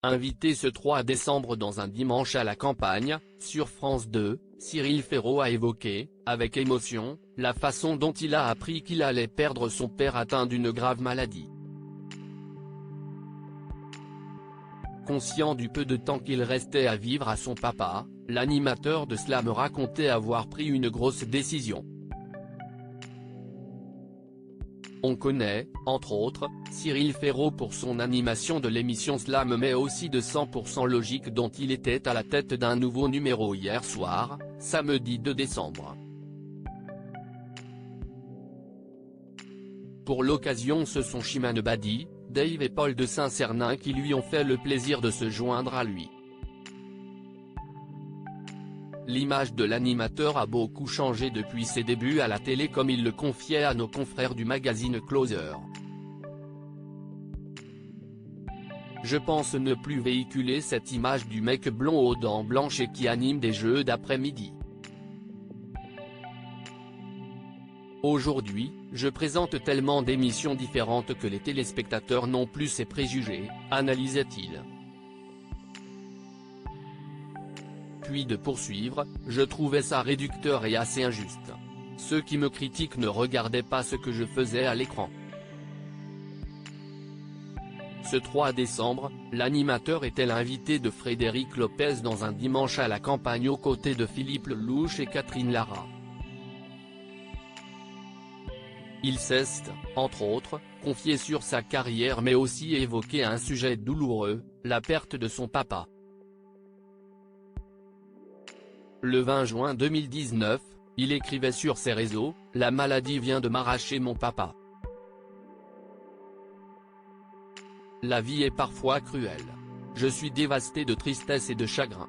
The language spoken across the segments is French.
Invité ce 3 décembre dans un dimanche à la campagne, sur France 2, Cyril Ferraud a évoqué, avec émotion, la façon dont il a appris qu'il allait perdre son père atteint d'une grave maladie. Conscient du peu de temps qu'il restait à vivre à son papa, l'animateur de Slam racontait avoir pris une grosse décision. On connaît, entre autres, Cyril Ferraud pour son animation de l'émission Slam mais aussi de 100% Logique dont il était à la tête d'un nouveau numéro hier soir, samedi 2 décembre. Pour l'occasion ce sont Chimène Badi, Dave et Paul de Saint-Cernin qui lui ont fait le plaisir de se joindre à lui. L'image de l'animateur a beaucoup changé depuis ses débuts à la télé comme il le confiait à nos confrères du magazine Closer. Je pense ne plus véhiculer cette image du mec blond aux dents blanches et qui anime des jeux d'après-midi. Aujourd'hui, je présente tellement d'émissions différentes que les téléspectateurs n'ont plus ces préjugés, analysait-il. Puis de poursuivre, je trouvais ça réducteur et assez injuste. Ceux qui me critiquent ne regardaient pas ce que je faisais à l'écran. Ce 3 décembre, l'animateur était l'invité de Frédéric Lopez dans un dimanche à la campagne aux côtés de Philippe Lelouch et Catherine Lara. Il s'est, entre autres, confié sur sa carrière mais aussi évoqué un sujet douloureux, la perte de son papa. Le 20 juin 2019, il écrivait sur ses réseaux, « La maladie vient de m'arracher mon papa. La vie est parfois cruelle. Je suis dévasté de tristesse et de chagrin.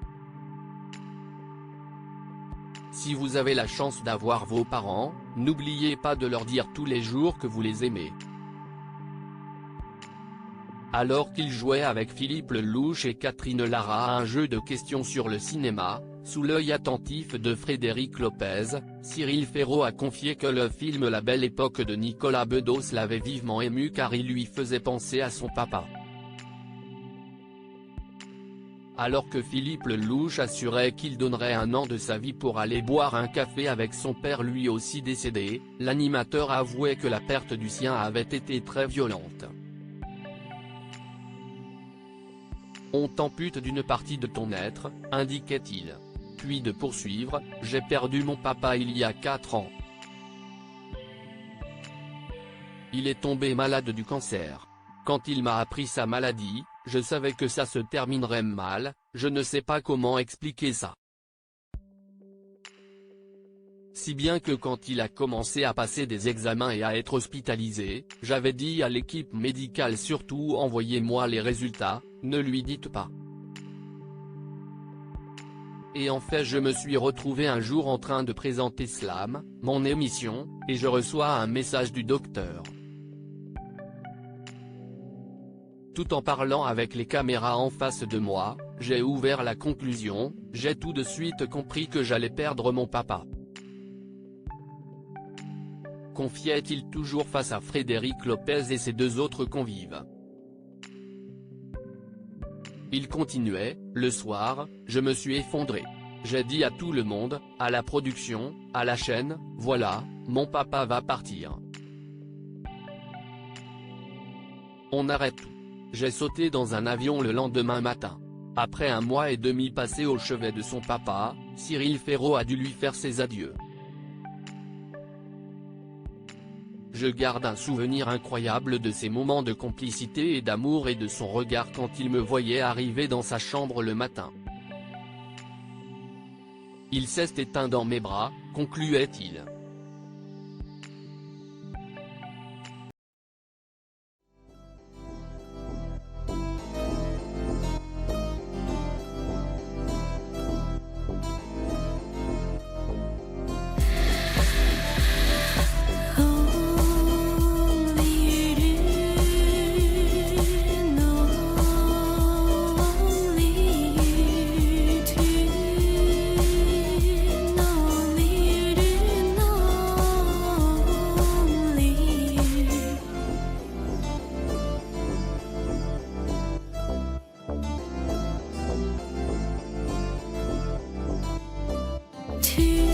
Si vous avez la chance d'avoir vos parents, n'oubliez pas de leur dire tous les jours que vous les aimez. » Alors qu'il jouait avec Philippe Lelouch et Catherine Lara à un jeu de questions sur le cinéma, sous l'œil attentif de Frédéric Lopez, Cyril Ferraud a confié que le film La Belle Époque de Nicolas Bedos l'avait vivement ému car il lui faisait penser à son papa. Alors que Philippe Lelouch assurait qu'il donnerait 1 an de sa vie pour aller boire un café avec son père lui aussi décédé, l'animateur avouait que la perte du sien avait été très violente. On t'ampute d'une partie de ton être, indiquait-il. Puis de poursuivre, j'ai perdu mon papa il y a 4 ans. Il est tombé malade du cancer. Quand il m'a appris sa maladie, je savais que ça se terminerait mal, je ne sais pas comment expliquer ça. Si bien que quand il a commencé à passer des examens et à être hospitalisé, j'avais dit à l'équipe médicale surtout envoyez-moi les résultats, ne lui dites pas. Et en fait je me suis retrouvé un jour en train de présenter Slam, mon émission, et je reçois un message du docteur. Tout en parlant avec les caméras en face de moi, j'ai ouvert la conclusion, j'ai tout de suite compris que j'allais perdre mon papa. Confiait-il toujours face à Frédéric Lopez et ses 2 autres convives. Il continuait, le soir, je me suis effondré. J'ai dit à tout le monde, à la production, à la chaîne, voilà, mon papa va partir. On arrête tout. J'ai sauté dans un avion le lendemain matin. Après 1 mois et demi passé au chevet de son papa, Cyril Ferraud a dû lui faire ses adieux. Je garde un souvenir incroyable de ces moments de complicité et d'amour et de son regard quand il me voyait arriver dans sa chambre le matin. Il s'est éteint dans mes bras, concluait-il. 去。